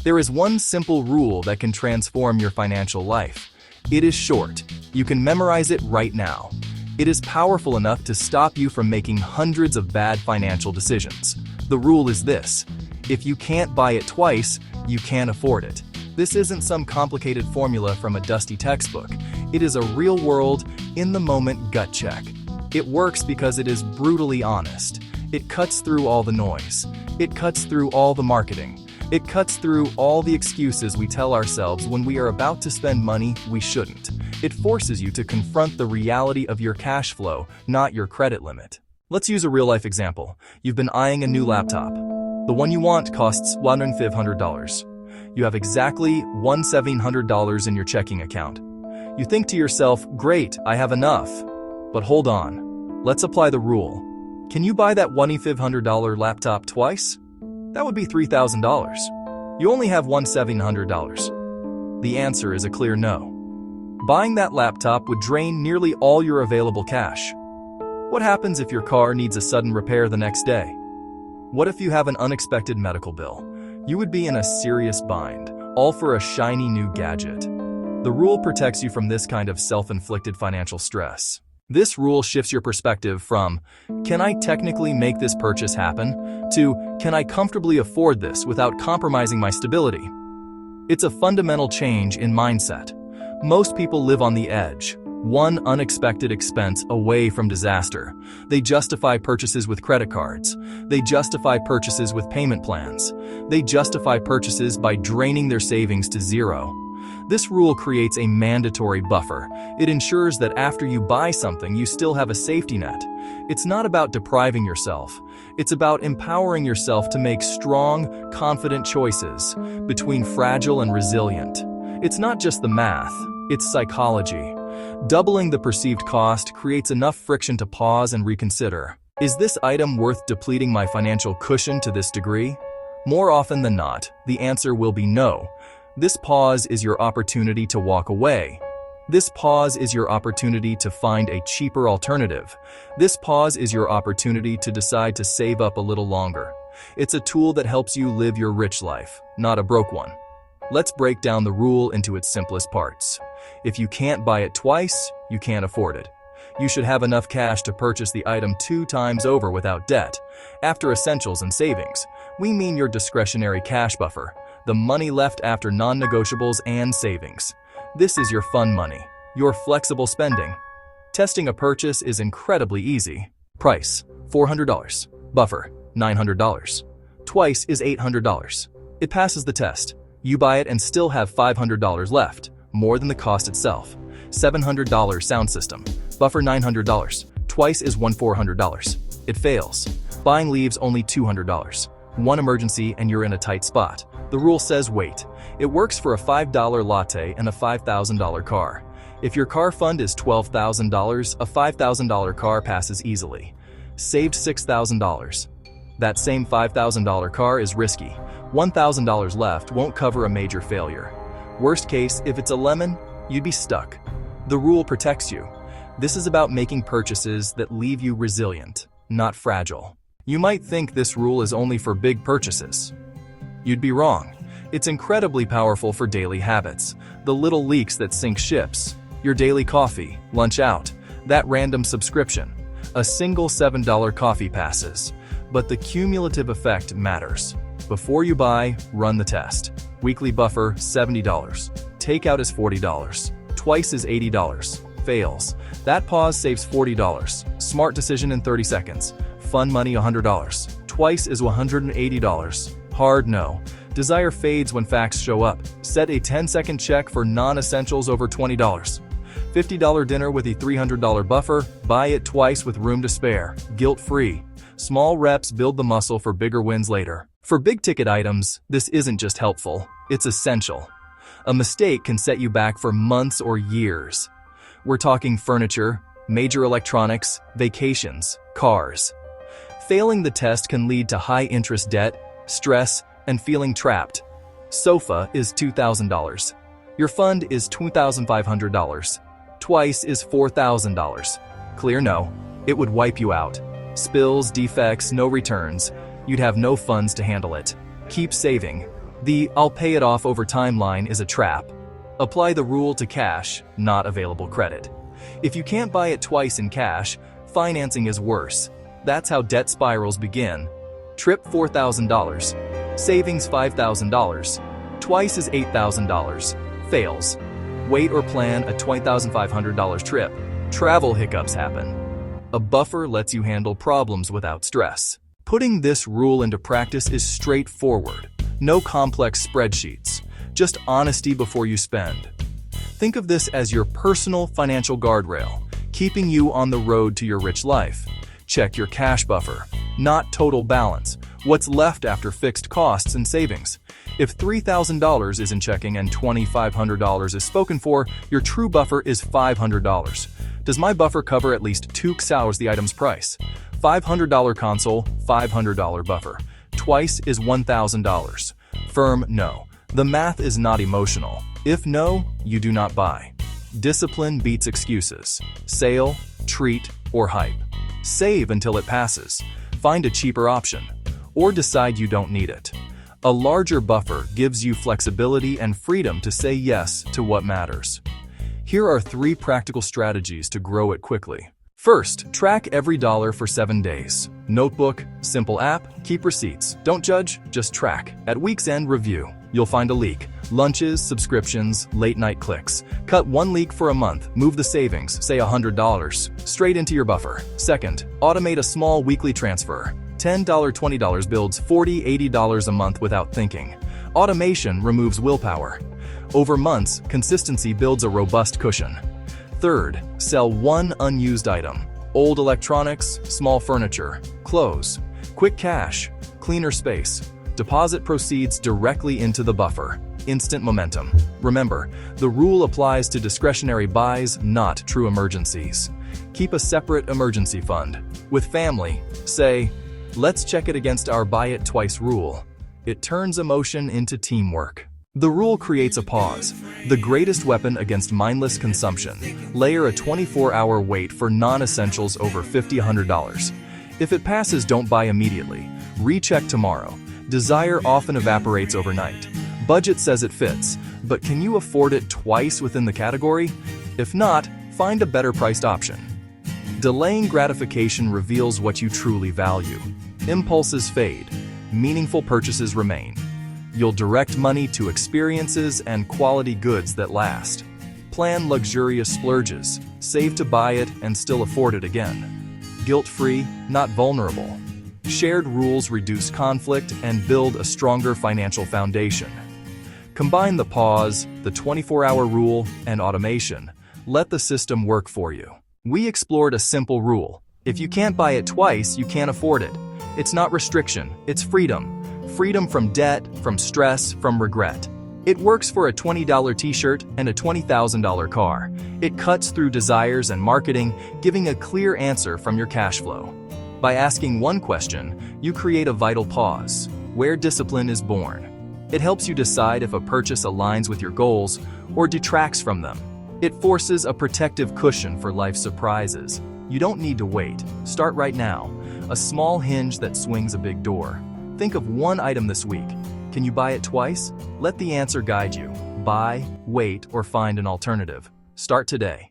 There is one simple rule that can transform your financial life. It is short. You can memorize it right now. It is powerful enough to stop you from making hundreds of bad financial decisions. The rule is this: if you can't buy it twice, you can't afford it. This isn't some complicated formula from a dusty textbook. It is a real-world, in-the-moment gut check. It works because it is brutally honest. It cuts through all the noise. It cuts through all the marketing. It cuts through all the excuses we tell ourselves when we are about to spend money we shouldn't. It forces you to confront the reality of your cash flow, not your credit limit. Let's use a real-life example. You've been eyeing a new laptop. The one you want costs $1,500. You have exactly $1,700 in your checking account. You think to yourself, great, I have enough. But hold on. Let's apply the rule. Can you buy that $1,500 laptop twice? That would be $3,000. You only have $1,700. The answer is a clear no. Buying that laptop would drain nearly all your available cash. What happens if your car needs a sudden repair the next day? What if you have an unexpected medical bill? You would be in a serious bind, all for a shiny new gadget. The rule protects you from this kind of self-inflicted financial stress. This rule shifts your perspective from, can I technically make this purchase happen, to, can I comfortably afford this without compromising my stability? It's a fundamental change in mindset. Most people live on the edge, one unexpected expense away from disaster. They justify purchases with credit cards. They justify purchases with payment plans. They justify purchases by draining their savings to zero. This rule creates a mandatory buffer. It ensures that after you buy something, you still have a safety net. It's not about depriving yourself. It's about empowering yourself to make strong, confident choices between fragile and resilient. It's not just the math, it's psychology. Doubling the perceived cost creates enough friction to pause and reconsider. Is this item worth depleting my financial cushion to this degree? More often than not, the answer will be no. This pause is your opportunity to walk away. This pause is your opportunity to find a cheaper alternative. This pause is your opportunity to decide to save up a little longer. It's a tool that helps you live your rich life, not a broke one. Let's break down the rule into its simplest parts. If you can't buy it twice, you can't afford it. You should have enough cash to purchase the item 2 times over without debt. After essentials and savings, we mean your discretionary cash buffer, the money left after non-negotiables and savings. This is your fun money, your flexible spending. Testing a purchase is incredibly easy. Price, $400. Buffer, $900. Twice is $800. It passes the test. You buy it and still have $500 left, more than the cost itself. $700 sound system. Buffer $900. Twice is $1,400. It fails. Buying leaves only $200. One emergency and you're in a tight spot. The rule says wait. It works for a $5 latte and a $5,000 car. If your car fund is $12,000, a $5,000 car passes easily. Saved $6,000. That same $5,000 car is risky. $1,000 left won't cover a major failure. Worst case, if it's a lemon, you'd be stuck. The rule protects you. This is about making purchases that leave you resilient, not fragile. You might think this rule is only for big purchases. You'd be wrong. It's incredibly powerful for daily habits, the little leaks that sink ships, your daily coffee, lunch out, that random subscription. A single $7 coffee passes, but the cumulative effect matters. Before you buy, run the test. Weekly buffer, $70. Takeout is $40. Twice is $80. Fails. That pause saves $40. Smart decision in 30 seconds. Fun money $100. Twice is $180. Hard no. Desire fades when facts show up. Set a 10-second check for non-essentials over $20. $50 dinner with a $300 buffer. Buy it twice with room to spare. Guilt-free. Small reps build the muscle for bigger wins later. For big-ticket items, this isn't just helpful, it's essential. A mistake can set you back for months or years. We're talking furniture, major electronics, vacations, cars. Failing the test can lead to high-interest debt, stress, and feeling trapped. Sofa is $2,000. Your fund is $2,500. Twice is $4,000. Clear no. It would wipe you out. Spills, defects, no returns. You'd have no funds to handle it. Keep saving. The "I'll pay it off over time" line is a trap. Apply the rule to cash, not available credit. If you can't buy it twice in cash, financing is worse. That's how debt spirals begin. Trip $4,000. Savings $5,000. Twice is $8,000. Fails. Wait or plan a $20,500 trip. Travel hiccups happen. A buffer lets you handle problems without stress. Putting this rule into practice is straightforward. No complex spreadsheets. Just honesty before you spend. Think of this as your personal financial guardrail, keeping you on the road to your rich life. Check your cash buffer, not total balance. What's left after fixed costs and savings? If $3,000 is in checking and $2,500 is spoken for, your true buffer is $500. Does my buffer cover at least 2 hours the item's price? $500 console, $500 buffer. Twice is $1,000. Firm no. The math is not emotional. If no, you do not buy. Discipline beats excuses. Sale, treat, or hype. Save until it passes. Find a cheaper option. Or decide you don't need it. A larger buffer gives you flexibility and freedom to say yes to what matters. Here are 3 practical strategies to grow it quickly. First, track every dollar for 7 days. Notebook, simple app, keep receipts. Don't judge, just track. At week's end, review. You'll find a leak. Lunches, subscriptions, late-night clicks. Cut 1 leak for a month. Move the savings, say $100, straight into your buffer. Second, automate a small weekly transfer. $10, $20 builds $40, $80 a month without thinking. Automation removes willpower. Over months, consistency builds a robust cushion. Third, sell 1 unused item. Old electronics, small furniture, clothes. Quick cash, cleaner space. Deposit proceeds directly into the buffer. Instant momentum. Remember, the rule applies to discretionary buys, not true emergencies. Keep a separate emergency fund. With family, say, let's check it against our buy it twice rule. It turns emotion into teamwork. The rule creates a pause, the greatest weapon against mindless consumption. Layer a 24-hour wait for non-essentials over $50–$100. If it passes, don't buy immediately. Recheck tomorrow. Desire often evaporates overnight. Budget says it fits, but can you afford it twice within the category? If not, find a better priced option. Delaying gratification reveals what you truly value. Impulses fade. Meaningful purchases remain. You'll direct money to experiences and quality goods that last. Plan luxurious splurges. Save to buy it and still afford it again. Guilt-free, not vulnerable. Shared rules reduce conflict and build a stronger financial foundation. Combine the pause, the 24-hour rule, and automation. Let the system work for you. We explored a simple rule. If you can't buy it twice, you can't afford it. It's not restriction, it's freedom. Freedom from debt, from stress, from regret. It works for a $20 t-shirt and a $20,000 car. It cuts through desires and marketing, giving a clear answer from your cash flow. By asking one question, you create a vital pause, where discipline is born. It helps you decide if a purchase aligns with your goals or detracts from them. It forces a protective cushion for life's surprises. You don't need to wait. Start right now. A small hinge that swings a big door. Think of 1 item this week. Can you buy it twice? Let the answer guide you. Buy, wait, or find an alternative. Start today.